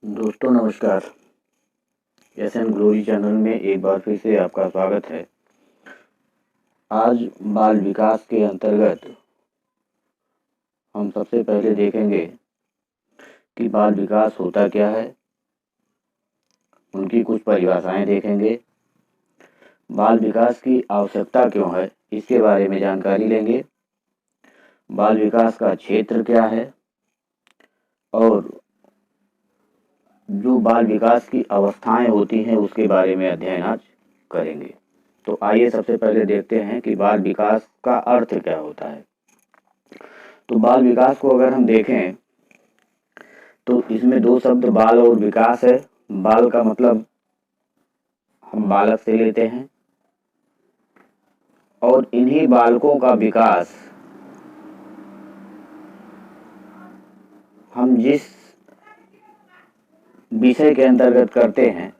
दोस्तों नमस्कार। SN glory channel में एक बार फिर से आपका स्वागत है। आज बाल विकास के अंतर्गत हम सबसे पहले देखेंगे कि बाल विकास होता क्या है, उनकी कुछ परिभाषाएं देखेंगे। बाल विकास की आवश्यकता क्यों है, इसके बारे में जानकारी लेंगे। बाल विकास का क्षेत्र क्या है और जो बाल विकास की अवस्थाएं होती हैं उसके बारे में अध्ययन आज करेंगे। तो आइए सबसे पहले देखते हैं कि बाल विकास का अर्थ क्या होता है। तो बाल विकास को अगर हम देखें तो इसमें दो शब्द बाल और विकास है। बाल का मतलब हम बालक से लेते हैं और इन्हीं बालकों का विकास हम जिस विषय के अंतर्गत करते हैं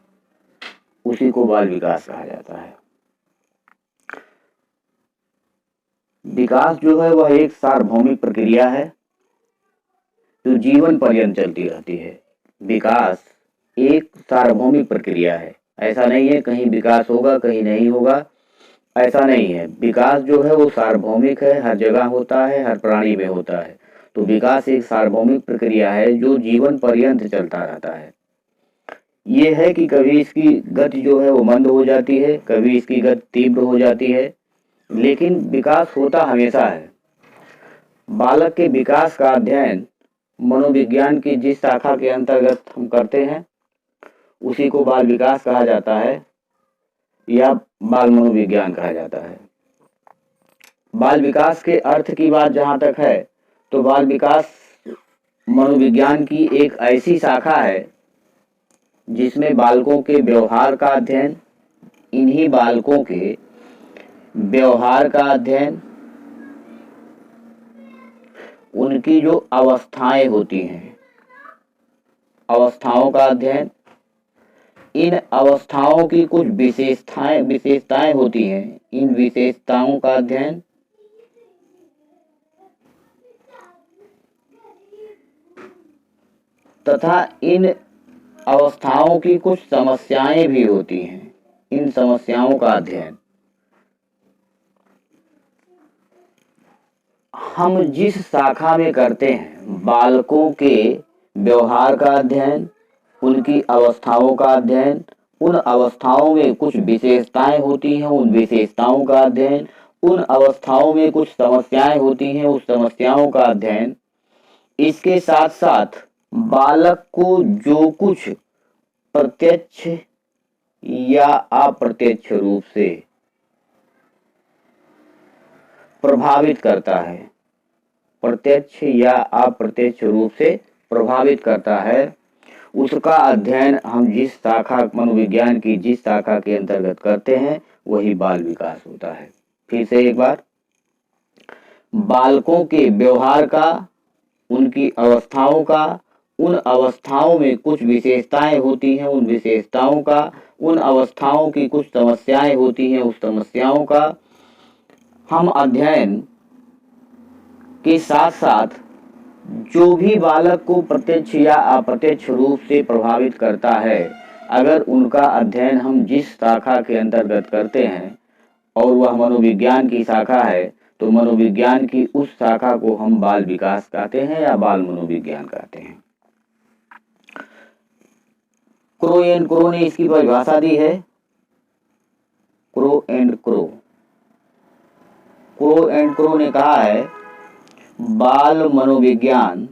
उसी को बाल विकास कहा जाता है। विकास जो है वह एक सार्वभौमिक प्रक्रिया है जो जीवन पर्यंत चलती रहती है। विकास एक सार्वभौमिक प्रक्रिया है, ऐसा नहीं है कहीं विकास होगा कहीं नहीं होगा, ऐसा नहीं है। विकास जो है वो सार्वभौमिक है, हर जगह होता है, हर प्राणी में होता है। तो विकास एक सार्वभौमिक प्रक्रिया है जो जीवन पर्यंत चलता रहता है। ये है कि कभी इसकी गति जो है वो मंद हो जाती है, कभी इसकी गति तीव्र हो जाती है, लेकिन विकास होता हमेशा है। बालक के विकास का अध्ययन मनोविज्ञान की जिस शाखा के अंतर्गत हम करते हैं उसी को बाल विकास कहा जाता है या बाल मनोविज्ञान कहा जाता है। बाल विकास के अर्थ की बात जहाँ तक है तो बाल विकास मनोविज्ञान की एक ऐसी शाखा है जिसमें बालकों के व्यवहार का अध्ययन, इन्हीं बालकों के व्यवहार का अध्ययन, उनकी जो अवस्थाएं होती हैं, अवस्थाओं का अध्ययन, इन अवस्थाओं की कुछ विशेषताएं होती हैं, इन विशेषताओं का अध्ययन, तथा इन अवस्थाओं की कुछ समस्याएं भी होती हैं, इन समस्याओं का अध्ययन। हम जिस शाखा में करते हैं बालकों के व्यवहार का अध्ययन, उनकी अवस्थाओं का अध्ययन, उन अवस्थाओं में कुछ विशेषताएं होती हैं, उन विशेषताओं का अध्ययन, उन अवस्थाओं में कुछ समस्याएं होती हैं, उस समस्याओं का अध्ययन। इसके साथ साथ बालक को जो कुछ प्रत्यक्ष या अप्रत्यक्ष रूप से प्रभावित करता है, प्रत्यक्ष या अप्रत्यक्ष रूप से प्रभावित करता है, उसका अध्ययन हम जिस शाखा मनोविज्ञान की जिस शाखा के अंतर्गत करते हैं वही बाल विकास होता है। फिर से एक बार, बालकों के व्यवहार का, उनकी अवस्थाओं का, उन अवस्थाओं में कुछ विशेषताएं होती हैं, उन विशेषताओं का, उन अवस्थाओं की कुछ समस्याएं होती हैं, उस समस्याओं का हम अध्ययन के साथ साथ जो भी बालक को प्रत्यक्ष या अप्रत्यक्ष रूप से प्रभावित करता है, अगर उनका अध्ययन हम जिस शाखा के अंतर्गत करते हैं और वह मनोविज्ञान की शाखा है तो मनोविज्ञान की उस शाखा को हम बाल विकास कहते हैं या बाल मनोविज्ञान कहते हैं। क्रो एंड क्रो ने इसकी परिभाषा दी है। क्रो एंड क्रो ने कहा है बाल मनोविज्ञान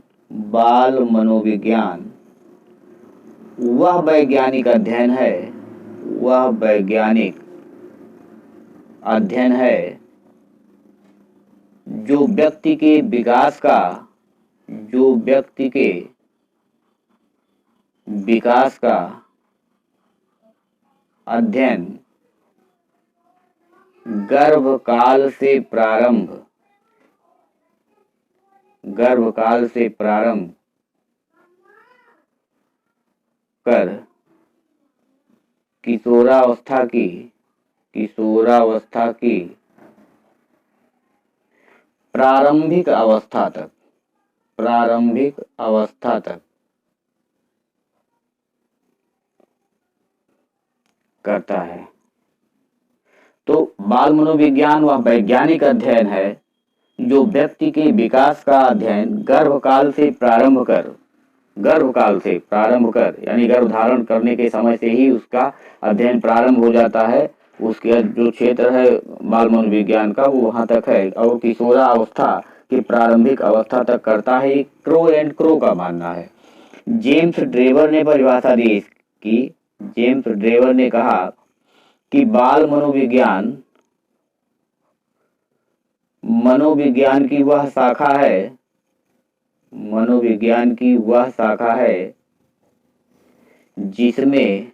वह वैज्ञानिक अध्ययन है, वह वैज्ञानिक अध्ययन है जो व्यक्ति के विकास का, जो व्यक्ति के विकास का अध्ययन गर्भकाल से प्रारंभ कर किशोरावस्था की प्रारंभिक अवस्था तक करता है। तो बाल मनोविज्ञान वह वैज्ञानिक अध्ययन है जो व्यक्ति के विकास का अध्ययन गर्भकाल से प्रारंभ कर यानी गर्भ धारण करने के समय से ही उसका अध्ययन प्रारंभ हो जाता है। उसके जो क्षेत्र है बाल मनोविज्ञान का वो वहां तक है और किशोरावस्था की प्रारंभिक अवस्था तक करता है। क्रो एंड क्रो का मानना है। जेम्स ड्रेवर ने परिभाषा दी इसकी। जेम्स ड्रेवर ने कहा कि बाल मनोविज्ञान की वह शाखा है जिसमें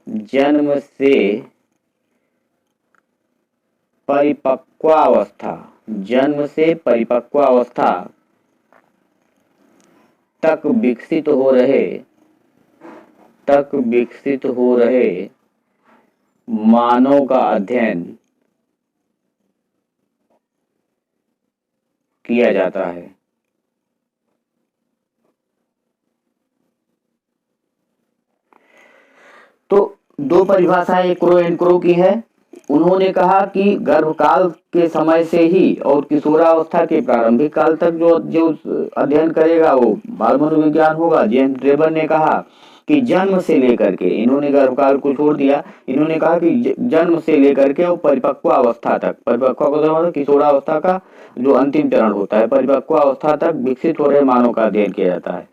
जन्म से परिपक्वावस्था तक विकसित हो रहे मानव का अध्ययन किया जाता है। तो दो परिभाषाएं क्रो एंड क्रो की है। उन्होंने कहा कि गर्भकाल के समय से ही और किशोरावस्था के प्रारंभिक काल तक जो अध्ययन करेगा वो बाल मनोविज्ञान होगा। जेम्स ड्रेवर ने कहा कि जन्म से लेकर के, इन्होंने गर्भकाल को छोड़ दिया, इन्होंने कहा कि जन्म से लेकर के और परिपक्वावस्था तक, परिपक्वावस्था किशोरावस्था का जो अंतिम चरण होता है, परिपक्वावस्था तक विकसित हो रहे मानव का अध्ययन किया जाता है।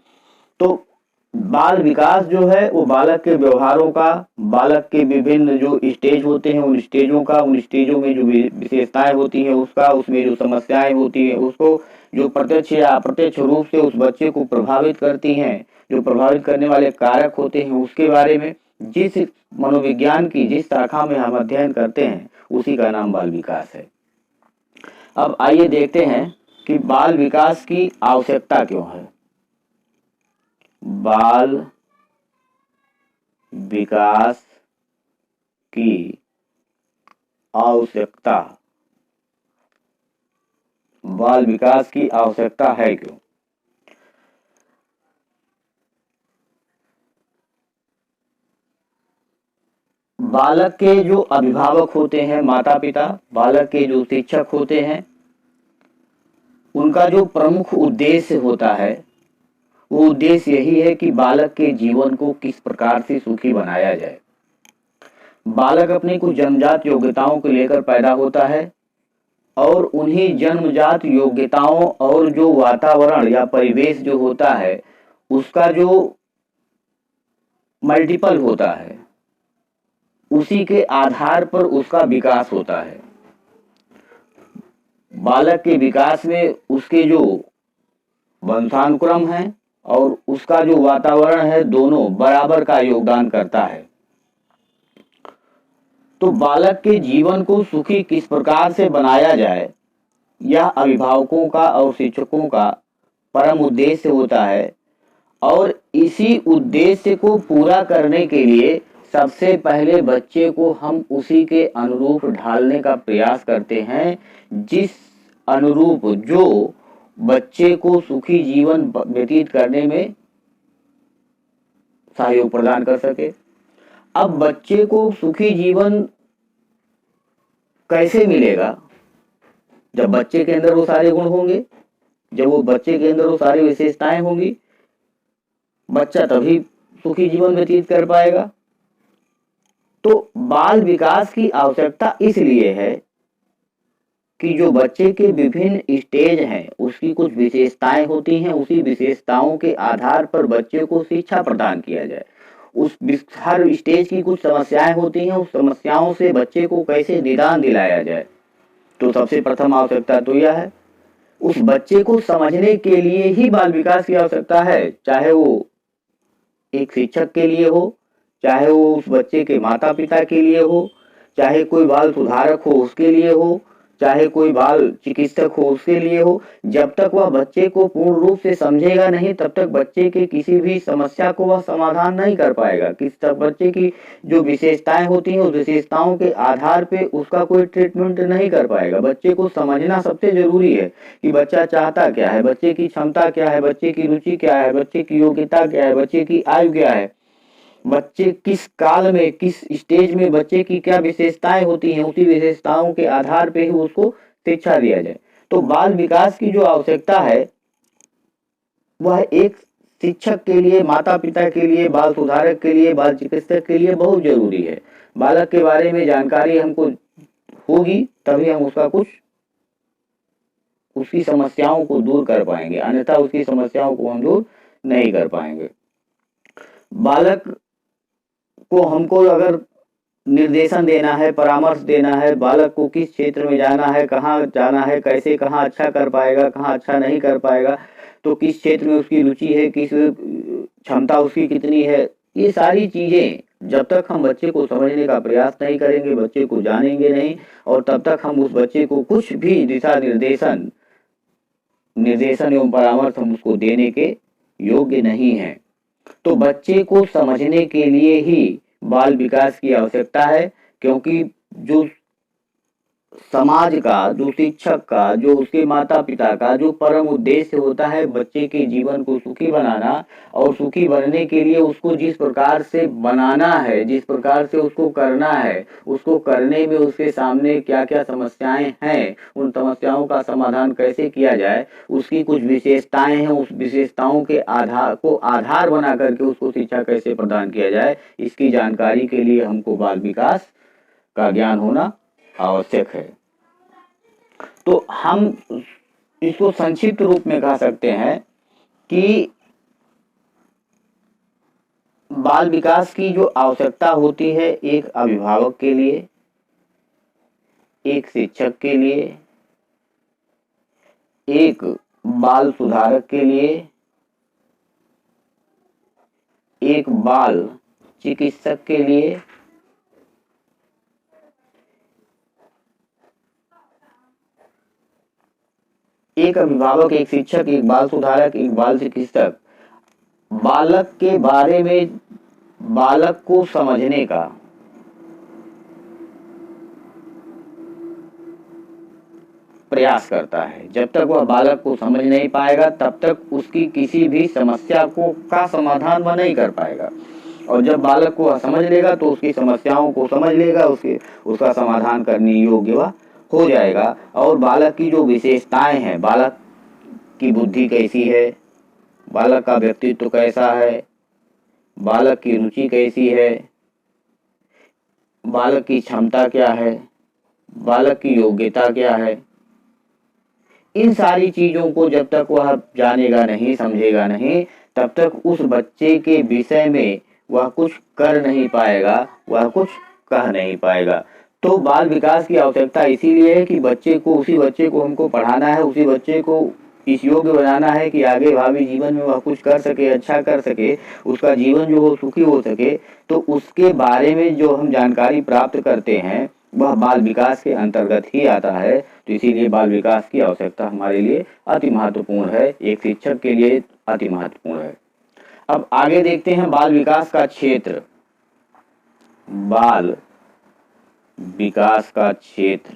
तो बाल विकास जो है वो बालक के व्यवहारों का, बालक के विभिन्न जो स्टेज होते हैं उन स्टेजों में जो विशेषताएं होती हैं उसका, उसमें जो समस्याएं होती हैं उसको, जो प्रत्यक्ष या अप्रत्यक्ष रूप से उस बच्चे को प्रभावित करती हैं, जो प्रभावित करने वाले कारक होते हैं उसके बारे में जिस मनोविज्ञान की जिस शाखा में हम अध्ययन करते हैं उसी का नाम बाल विकास है। अब आइए देखते हैं कि बाल विकास की आवश्यकता क्यों है। बाल विकास की आवश्यकता है क्यों? बालक के जो अभिभावक होते हैं, माता पिता, बालक के जो शिक्षक होते हैं, उनका जो प्रमुख उद्देश्य होता है वो उद्देश्य यही है कि बालक के जीवन को किस प्रकार से सुखी बनाया जाए। बालक अपनी कुछ जन्मजात योग्यताओं को लेकर पैदा होता है और उन्हीं जन्मजात योग्यताओं और जो वातावरण या परिवेश जो होता है उसका जो मल्टीपल होता है उसी के आधार पर उसका विकास होता है। बालक के विकास में उसके जो वंशानुक्रम है और उसका जो वातावरण है दोनों बराबर का योगदान करता है। तो बालक के जीवन को सुखी किस प्रकार से बनाया जाए यह अभिभावकों का और शिक्षकों का परम उद्देश्य होता है और इसी उद्देश्य को पूरा करने के लिए सबसे पहले बच्चे को हम उसी के अनुरूप ढालने का प्रयास करते हैं जिस अनुरूप जो बच्चे को सुखी जीवन व्यतीत करने में सहयोग प्रदान कर सके। अब बच्चे को सुखी जीवन कैसे मिलेगा? जब बच्चे के अंदर वो सारे गुण होंगे, जब वो बच्चे के अंदर वो सारी विशेषताएं होंगी, बच्चा तभी सुखी जीवन व्यतीत कर पाएगा। तो बाल विकास की आवश्यकता इसलिए है कि जो बच्चे के विभिन्न स्टेज हैं उसकी कुछ विशेषताएं होती हैं, उसी विशेषताओं के आधार पर बच्चे को शिक्षा प्रदान किया जाए। उस हर स्टेज की कुछ समस्याएं होती हैं, उस समस्याओं से बच्चे को कैसे निदान दिलाया जाए। तो सबसे प्रथम आवश्यकता तो यह है, उस बच्चे को समझने के लिए ही बाल विकास की आवश्यकता है, चाहे वो एक शिक्षक के लिए हो, चाहे वो उस बच्चे के माता पिता के लिए हो, चाहे कोई बाल सुधारक हो उसके लिए हो, चाहे कोई बाल चिकित्सक हो उसके लिए हो। जब तक वह बच्चे को पूर्ण रूप से समझेगा नहीं तब तक बच्चे के किसी भी समस्या को वह समाधान नहीं कर पाएगा। किस तक बच्चे की जो विशेषताएं होती हैं उस विशेषताओं के आधार पे उसका कोई ट्रीटमेंट नहीं कर पाएगा। बच्चे को समझना सबसे जरूरी है कि बच्चा चाहता क्या है, बच्चे की क्षमता क्या है, बच्चे की रुचि क्या है, बच्चे की योग्यता क्या है, बच्चे की आयु क्या है। बच्चे किस काल में, किस स्टेज में बच्चे की क्या विशेषताएं होती हैं, उसी विशेषताओं के आधार पे ही उसको शिक्षा दिया जाए। तो बाल विकास की जो आवश्यकता है वह एक शिक्षक के लिए, माता पिता के लिए, बाल सुधारक के लिए, बाल चिकित्सक के लिए बहुत जरूरी है। बालक के बारे में जानकारी हमको होगी तभी हम उसका कुछ, उसकी समस्याओं को दूर कर पाएंगे, अन्यथा उसकी समस्याओं को हम दूर नहीं कर पाएंगे। बालक को हमको अगर निर्देशन देना है, परामर्श देना है, बालक को किस क्षेत्र में जाना है, कहाँ जाना है, कैसे कहाँ अच्छा कर पाएगा, कहाँ अच्छा नहीं कर पाएगा, तो किस क्षेत्र में उसकी रुचि है, किस क्षमता उसकी कितनी है, ये सारी चीजें जब तक हम बच्चे को समझने का प्रयास नहीं करेंगे, बच्चे को जानेंगे नहीं, और तब तक हम उस बच्चे को कुछ भी दिशा निर्देशन एवं परामर्श हम उसको देने के योग्य नहीं है। तो बच्चे को समझने के लिए ही बाल विकास की आवश्यकता है, क्योंकि जो समाज का, जो शिक्षक का, जो उसके माता पिता का जो परम उद्देश्य होता है बच्चे के जीवन को सुखी बनाना, और सुखी बनने के लिए उसको जिस प्रकार से बनाना है, जिस प्रकार से उसको करना है, उसको करने में उसके सामने क्या क्या समस्याएं हैं, उन समस्याओं का समाधान कैसे किया जाए, उसकी कुछ विशेषताएं हैं, उस विशेषताओं के आधार बना करके उसको शिक्षा कैसे प्रदान किया जाए, इसकी जानकारी के लिए हमको बाल विकास का ज्ञान होना आवश्यक है। तो हम इसको संक्षिप्त रूप में कह सकते हैं कि बाल विकास की जो आवश्यकता होती है एक अभिभावक के लिए, एक शिक्षक के लिए, एक बाल सुधारक के लिए, एक बाल चिकित्सक के लिए, एक अभिभावक, एक शिक्षक, एक बाल सुधारक, एक बाल चिकित्सक बालक के बारे में, बालक को समझने का प्रयास करता है। जब तक वह बालक को समझ नहीं पाएगा तब तक उसकी किसी भी समस्या का समाधान वह नहीं कर पाएगा, और जब बालक को समझ लेगा तो उसकी समस्याओं को समझ लेगा, उसका समाधान करने योग्य वह हो जाएगा। और बालक की जो विशेषताएं हैं, बालक की बुद्धि कैसी है, बालक का व्यक्तित्व कैसा है, बालक की रुचि कैसी है, बालक की क्षमता क्या है, बालक की योग्यता क्या है, इन सारी चीजों को जब तक वह जानेगा नहीं, समझेगा नहीं, तब तक उस बच्चे के विषय में वह कुछ कर नहीं पाएगा, वह कुछ कह नहीं पाएगा। तो बाल विकास की आवश्यकता इसीलिए है कि उसी बच्चे को हमको पढ़ाना है, उसी बच्चे को इस योग्य बनाना है कि आगे भावी जीवन में वह कुछ कर सके, अच्छा कर सके, उसका जीवन जो हो सुखी हो सके। तो उसके बारे में जो हम जानकारी प्राप्त करते हैं वह बाल विकास के अंतर्गत ही आता है। तो इसीलिए बाल विकास की आवश्यकता हमारे लिए अति महत्वपूर्ण है, एक शिक्षक के लिए अति महत्वपूर्ण है। अब आगे देखते हैं बाल विकास का क्षेत्र। बाल विकास का क्षेत्र,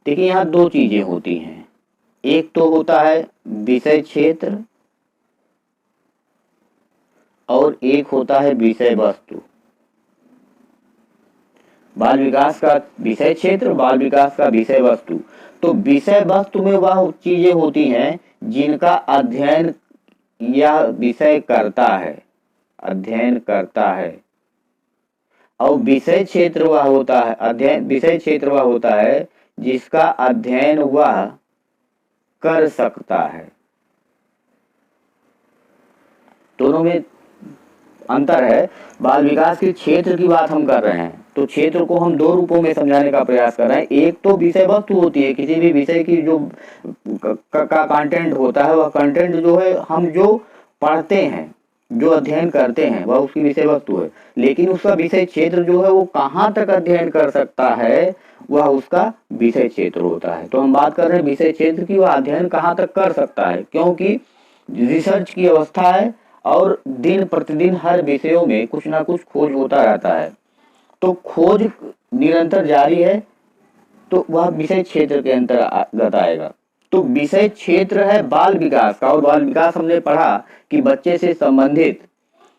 देखिए यहाँ दो चीजें होती हैं, एक तो होता है विषय क्षेत्र और एक होता है विषय वस्तु। बाल विकास का विषय क्षेत्र, बाल विकास का विषय वस्तु। तो विषय वस्तु में वह चीजें होती हैं जिनका अध्ययन यह विषय करता है, अध्ययन करता है, और विषय क्षेत्र वह होता है, अध्ययन विषय क्षेत्र वह होता है जिसका अध्ययन वह कर सकता है। दोनों में अंतर है। बाल विकास के क्षेत्र की बात हम कर रहे हैं तो क्षेत्र को हम दो रूपों में समझाने का प्रयास कर रहे हैं। एक तो विषय वस्तु होती है, किसी भी विषय की जो का कंटेंट होता है, वह कंटेंट जो है हम जो पढ़ते हैं, जो अध्ययन करते हैं, वह उसकी विषय वस्तु है। लेकिन उसका विषय क्षेत्र जो है वो कहाँ तक अध्ययन कर सकता है, वह उसका विषय क्षेत्र होता है। तो हम बात कर रहे हैं विषय क्षेत्र की, वह अध्ययन कहाँ तक कर सकता है, क्योंकि रिसर्च की अवस्था है और दिन प्रतिदिन हर विषयों में कुछ ना कुछ खोज होता रहता है। तो खोज निरंतर जारी है, तो वह विषय क्षेत्र के अंतर्गत आएगा। तो विषय क्षेत्र है बाल विकास का, और बाल विकास हमने पढ़ा कि बच्चे से संबंधित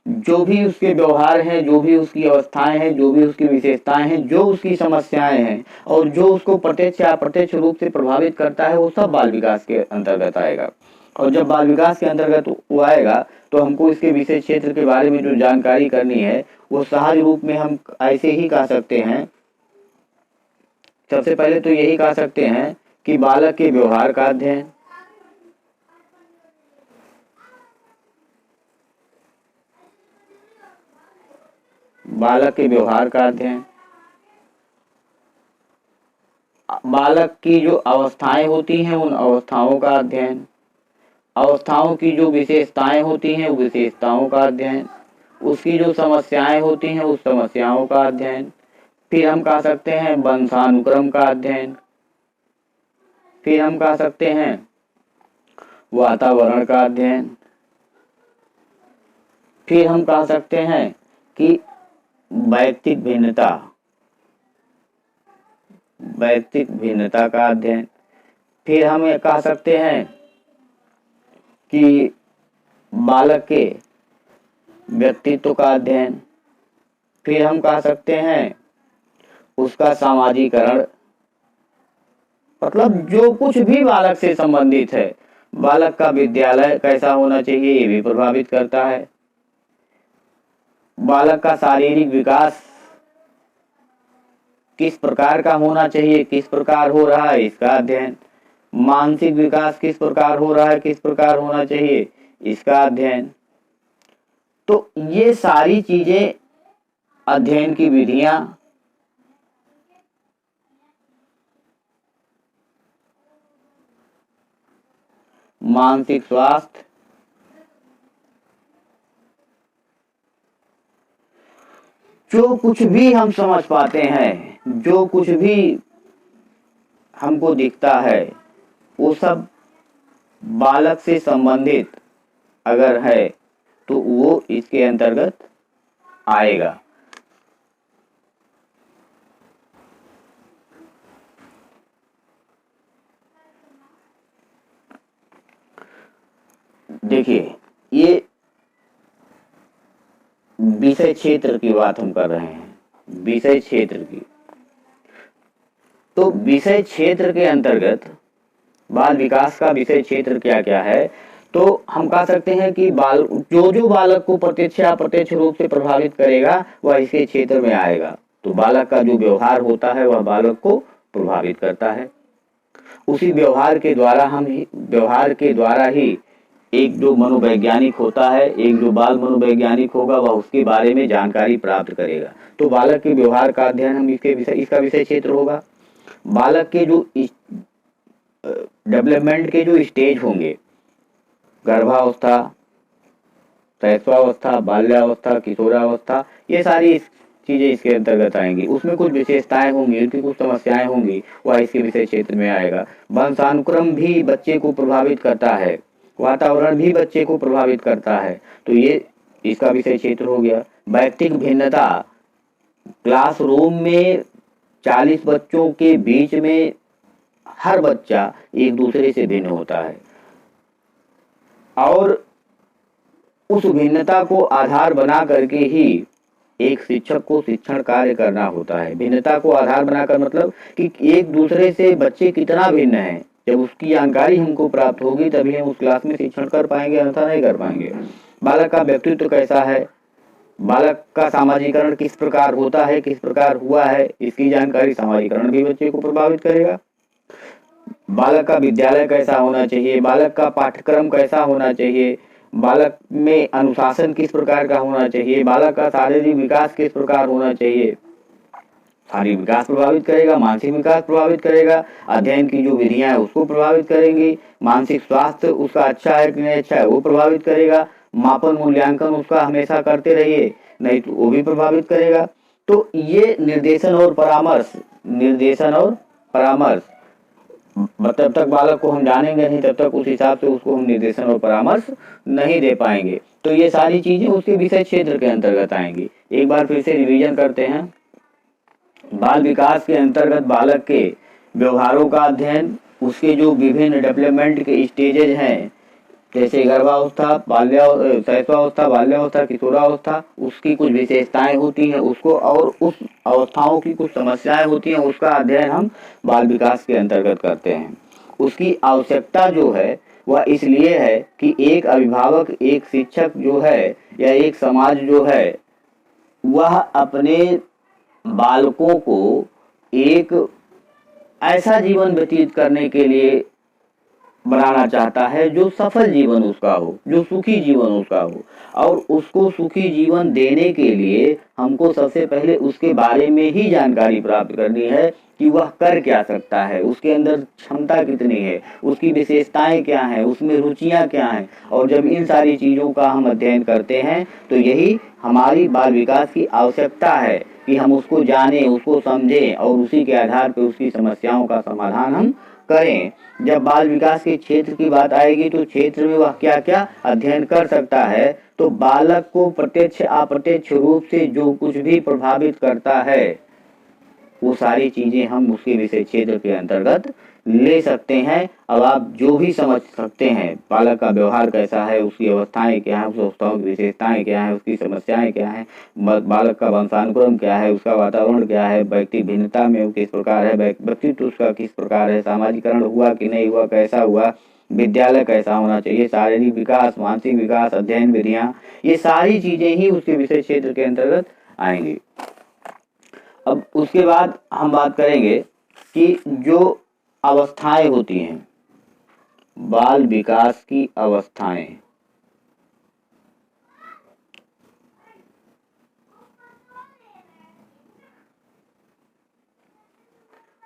जो भी उसके व्यवहार हैं, जो भी उसकी अवस्थाएं हैं, जो भी उसकी विशेषताएं हैं, जो उसकी समस्याएं हैं और जो उसको प्रत्यक्ष या अप्रत्यक्ष रूप से प्रभावित करता है, वो सब बाल विकास के अंतर्गत आएगा। और जब बाल विकास के अंतर्गत वो आएगा तो हमको इसके विषय क्षेत्र के बारे में जो जानकारी करनी है वो सहज रूप में हम ऐसे ही कह सकते हैं। सबसे पहले तो यही कह सकते हैं कि बालक के व्यवहार का अध्ययन, बालक के व्यवहार का अध्ययन, बालक की जो अवस्थाएं होती हैं उन अवस्थाओं का अध्ययन, अवस्थाओं की जो विशेषताएं होती हैं विशेषताओं का अध्ययन, उसकी जो समस्याएं होती हैं उस समस्याओं का अध्ययन, फिर हम कह सकते हैं वंशानुक्रम का अध्ययन, फिर हम कह सकते हैं वातावरण का अध्ययन, फिर हम कह सकते हैं कि वैयक्तिक भिन्नता का अध्ययन, फिर हम ये कह सकते हैं कि बालक के व्यक्तित्व का अध्ययन, फिर हम कह सकते हैं उसका सामाजिकरण, मतलब जो कुछ भी बालक से संबंधित है। बालक का विद्यालय कैसा होना चाहिए ये भी प्रभावित करता है, बालक का शारीरिक विकास किस प्रकार का होना चाहिए, किस प्रकार हो रहा है इसका अध्ययन, मानसिक विकास किस प्रकार हो रहा है, किस प्रकार होना चाहिए इसका अध्ययन। तो ये सारी चीजें अध्ययन की विधियां, मानसिक स्वास्थ्य, जो कुछ भी हम समझ पाते हैं, जो कुछ भी हमको दिखता है वो सब बालक से संबंधित अगर है तो वो इसके अंतर्गत आएगा। देखिए ये विषय क्षेत्र की बात हम कर रहे हैं, विषय क्षेत्र की। तो विषय क्षेत्र के अंतर्गत बाल विकास का विषय क्षेत्र क्या क्या है, तो हम कह सकते हैं कि जो बालक को प्रत्यक्ष या अप्रत्यक्ष रूप से प्रभावित करेगा वह इसके क्षेत्र में आएगा। तो बालक का जो व्यवहार होता है वह बालक को प्रभावित करता है। उसी व्यवहार के द्वारा ही एक जो मनोवैज्ञानिक होता है, एक जो बाल मनोवैज्ञानिक होगा वह उसके बारे में जानकारी प्राप्त करेगा। तो बालक के व्यवहार का अध्ययन हम इसका विषय क्षेत्र होगा। बालक के जो डेवलपमेंट के जो स्टेज होंगे, गर्भावस्था, शैशवावस्था, बाल्यावस्था, किशोरावस्था, ये सारी चीजें इसके अंतर्गत आएंगी। उसमें कुछ विशेषताएं होंगी, उनकी कुछ समस्याएं होंगी, वह इसके विषय क्षेत्र में आएगा। वंशानुक्रम भी बच्चे को प्रभावित करता है, वातावरण भी बच्चे को प्रभावित करता है, तो ये इसका विषय क्षेत्र हो गया। वैयक्तिक भिन्नता, क्लासरूम में 40 बच्चों के बीच में हर बच्चा एक दूसरे से भिन्न होता है और उस भिन्नता को आधार बना करके ही एक शिक्षक को शिक्षण कार्य करना होता है। भिन्नता को आधार बनाकर मतलब कि एक दूसरे से बच्चे कितना भिन्न है, जब उसकी जानकारी हमको प्राप्त होगी तभी हम उस क्लास में शिक्षण कर पाएंगे, अन्यथा नहीं कर पाएंगे। बालक का व्यक्तित्व कैसा है, बालक का सामाजिकरण किस प्रकार होता है, किस प्रकार हुआ है, इसकी जानकारी सामाजिकरण भी बच्चे को प्रभावित करेगा। बालक का विद्यालय कैसा होना चाहिए, बालक का पाठ्यक्रम कैसा होना चाहिए, बालक में अनुशासन किस प्रकार का होना चाहिए, बालक का शारीरिक विकास किस प्रकार होना चाहिए, शारीरिक विकास प्रभावित करेगा, मानसिक विकास प्रभावित करेगा, अध्ययन की जो विधियां है उसको प्रभावित करेंगी, मानसिक स्वास्थ्य उसका अच्छा है कि नहीं अच्छा है वो प्रभावित करेगा, मापन मूल्यांकन उसका हमेशा करते रहिए नहीं तो वो भी प्रभावित करेगा। तो ये निर्देशन और परामर्श तब तक बालक को हम जानेंगे नहीं, तब तक उस हिसाब से उसको हम निर्देशन और परामर्श नहीं दे पाएंगे। तो ये सारी चीजें उसके विषय क्षेत्र के अंतर्गत आएंगी। एक बार फिर से रिवीजन करते हैं। बाल विकास के अंतर्गत बालक के व्यवहारों का अध्ययन, उसके जो विभिन्न डेवलपमेंट के स्टेजेज हैं, जैसे गर्भावस्था, शैशवावस्था, बाल्यावस्था, किशोरावस्था, उसकी कुछ विशेषताएं होती हैं उसको, और उस अवस्थाओं की कुछ समस्याएं होती हैं, उसका अध्ययन हम बाल विकास के अंतर्गत करते हैं। उसकी आवश्यकता जो है वह इसलिए है कि एक अभिभावक, एक शिक्षक जो है या एक समाज जो है, वह अपने बालकों को एक ऐसा जीवन व्यतीत करने के लिए बनाना चाहता है जो सफल जीवन उसका हो, जो सुखी जीवन उसका हो। और उसको सुखी जीवन देने के लिए हमको सबसे पहले उसके बारे में ही जानकारी प्राप्त करनी है कि वह कर क्या सकता है, उसके अंदर क्षमता कितनी है, उसकी विशेषताएं क्या हैं, उसमें रुचियां क्या हैं। और जब इन सारी चीज़ों का हम अध्ययन करते हैं तो यही हमारी बाल विकास की आवश्यकता है कि हम उसको जानें, उसको समझें और उसी के आधार पर उसकी समस्याओं का समाधान हम करें। जब बाल विकास के क्षेत्र की बात आएगी तो क्षेत्र में वह क्या क्या अध्ययन कर सकता है, तो बालक को प्रत्यक्ष अप्रत्यक्ष रूप से जो कुछ भी प्रभावित करता है वो सारी चीजें हम उसके विषय क्षेत्र के अंतर्गत ले सकते हैं। अब आप जो भी समझ सकते हैं, बालक का व्यवहार कैसा है, उसकी अवस्थाएं क्या है, उस अवस्थाओं की विशेषताएं क्या है, उसकी समस्याएं क्या है, बालक का वंशानुक्रम क्या है, उसका वातावरण क्या है, व्यक्ति भिन्नता में किस प्रकार है, व्यक्तित्व उसका किस प्रकार है, सामाजिकरण हुआ कि नहीं हुआ, कैसा हुआ, विद्यालय कैसा होना चाहिए, शारीरिक विकास, मानसिक विकास, अध्ययन विधियां, ये सारी चीजें ही उसके विषय क्षेत्र के अंतर्गत आएंगी। अब उसके बाद हम बात करेंगे कि जो अवस्थाएं होती हैं, बाल विकास की अवस्थाएं,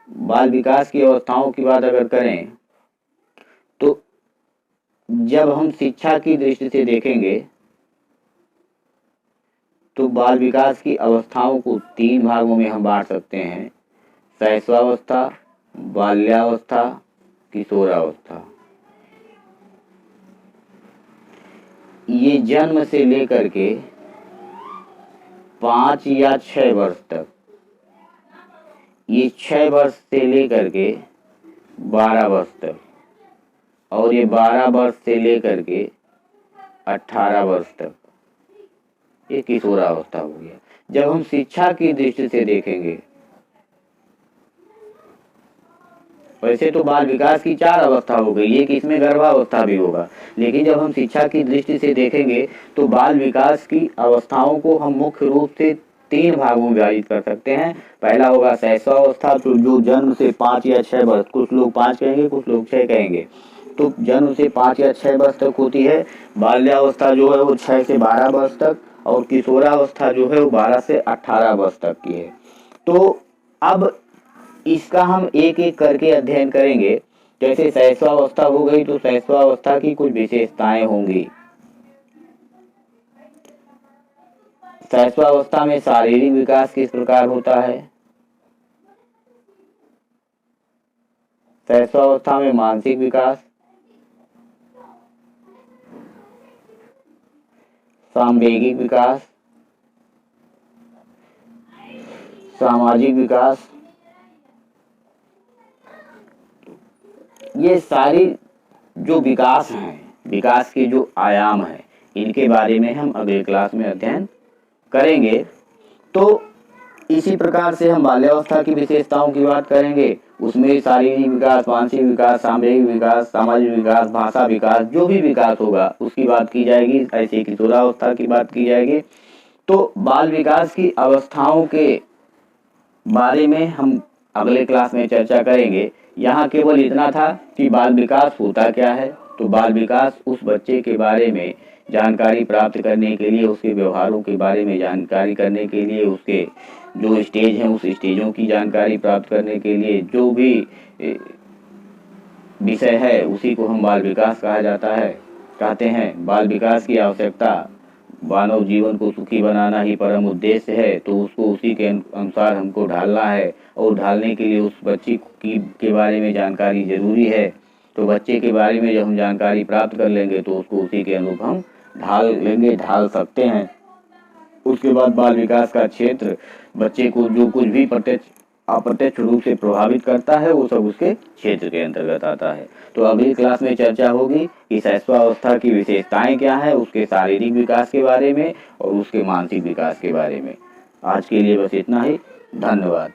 बाल विकास की अवस्थाओं की बात अगर करें तो जब हम शिक्षा की दृष्टि से देखेंगे तो बाल विकास की अवस्थाओं को 3 भागों में हम बांट सकते हैं: शैशवावस्था, बाल्यावस्था, किशोरावस्था। ये जन्म से लेकर के 5 या 6 वर्ष तक, ये 6 वर्ष से लेकर के 12 वर्ष तक, और ये 12 वर्ष से लेकर के 18 वर्ष तक, ये किशोरावस्था हो गया। जब हम शिक्षा की दृष्टि से देखेंगे, वैसे तो बाल विकास की 4 अवस्था हो गई, एक इसमें गर्भावस्था भी होगा, लेकिन जब हम शिक्षा की दृष्टि से देखेंगे तो बाल विकास की अवस्थाओं को हम मुख्य रूप से 3 भागों में विभाजित कर सकते हैं। पहला होगा शैशवावस्था, तो जो जन्म से 5 या 6 वर्ष, कुछ लोग 5 कहेंगे, कुछ लोग 6 कहेंगे, तो जन्म से 5 या 6 वर्ष तक होती है। बाल्यावस्था जो है वो 6 से 12 वर्ष तक, और किशोरावस्था जो है वो 12 से 18 वर्ष तक की है। तो अब इसका हम एक एक करके अध्ययन करेंगे। जैसे शैशवावस्था हो गई तो शैशवावस्था की कुछ विशेषताएं होंगी। शैशवावस्था में शारीरिक विकास किस प्रकार होता है, शैशवावस्था में मानसिक विकास, सांवेगिक विकास, सामाजिक विकास, ये सारी जो विकास हैं, विकास के जो आयाम हैं, इनके बारे में हम अगले क्लास में अध्ययन करेंगे। तो इसी प्रकार से हम बाल्यावस्था की विशेषताओं की बात करेंगे। उसमें शारीरिक विकास, मानसिक विकास, सामूहिक विकास, सामाजिक विकास, भाषा विकास, जो भी विकास होगा उसकी बात की जाएगी। ऐसे किशोरावस्था की बात की जाएगी। तो बाल विकास की अवस्थाओं के बारे में हम अगले क्लास में चर्चा करेंगे। यहाँ केवल इतना था कि बाल विकास होता क्या है। तो बाल विकास उस बच्चे के बारे में जानकारी प्राप्त करने के लिए, उसके व्यवहारों के बारे में जानकारी करने के लिए, उसके जो स्टेज हैं उस स्टेजों की जानकारी प्राप्त करने के लिए, जो भी विषय है उसी को हम बाल विकास कहा जाता है, कहते हैं। बाल विकास की आवश्यकता मानव जीवन को सुखी बनाना ही परम उद्देश्य है, तो उसको उसी के अनुसार हमको ढालना है, और ढालने के लिए उस बच्चे के बारे में जानकारी जरूरी है। तो बच्चे के बारे में जब हम जानकारी प्राप्त कर लेंगे तो उसको उसी के अनुरूप हम ढाल लेंगे, ढाल सकते हैं। उसके बाद बाल विकास का क्षेत्र, बच्चे को जो कुछ भी प्रत्यक्ष अप्रत्यक्ष रूप से प्रभावित करता है वो सब उसके क्षेत्र के अंतर्गत आता है। तो अगली क्लास में चर्चा होगी कि शैशवावस्था की विशेषताएं क्या है, उसके शारीरिक विकास के बारे में और उसके मानसिक विकास के बारे में। आज के लिए बस इतना ही। धन्यवाद।